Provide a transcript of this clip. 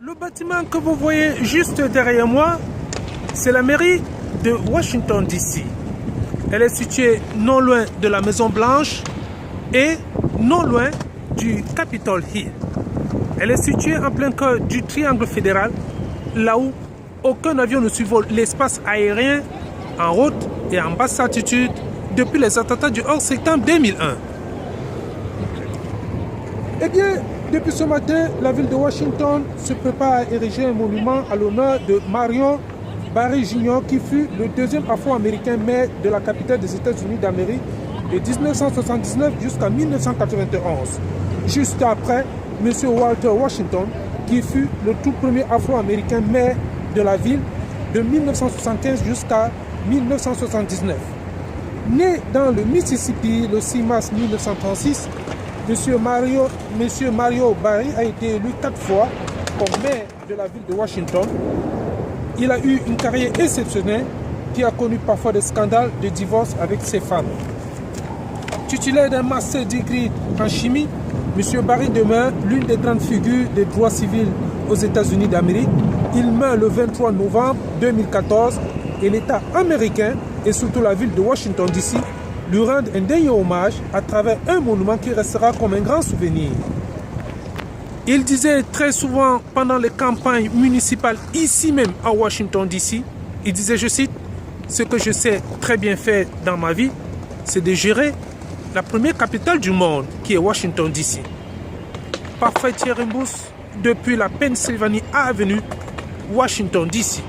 Le bâtiment que vous voyez juste derrière moi, c'est la mairie de Washington DC. Elle est située non loin de la Maison Blanche et non loin du Capitol Hill. Elle est située en plein cœur du triangle fédéral, là où aucun avion ne survole l'espace aérien en haute et en basse altitude depuis les attentats du 11 septembre 2001. Eh bien, depuis ce matin, la ville de Washington se prépare à ériger un monument à l'honneur de Mario Barry Jr., qui fut le deuxième afro-américain maire de la capitale des États-Unis d'Amérique de 1979 jusqu'à 1991. Juste après, M. Walter Washington, qui fut le tout premier afro-américain maire de la ville de 1975 jusqu'à 1979. Né dans le Mississippi le 6 mars 1936, M. Mario Barry a été élu 4 fois comme maire de la ville de Washington. Il a eu une carrière exceptionnelle qui a connu parfois des scandales de divorce avec ses femmes. Titulaire d'un master degree en chimie, M. Barry demeure l'une des grandes figures des droits civils aux États-Unis d'Amérique. Il meurt le 23 novembre 2014 et l'État américain et surtout la ville de Washington DC lui rendent un dernier hommage à travers un monument qui restera comme un grand souvenir. Il disait très souvent pendant les campagnes municipales ici même à Washington DC, il disait, je cite, « Ce que je sais très bien faire dans ma vie, c'est de gérer la première capitale du monde qui est Washington DC. » Parfait Thierry Mbous, depuis la Pennsylvanie Avenue, Washington DC.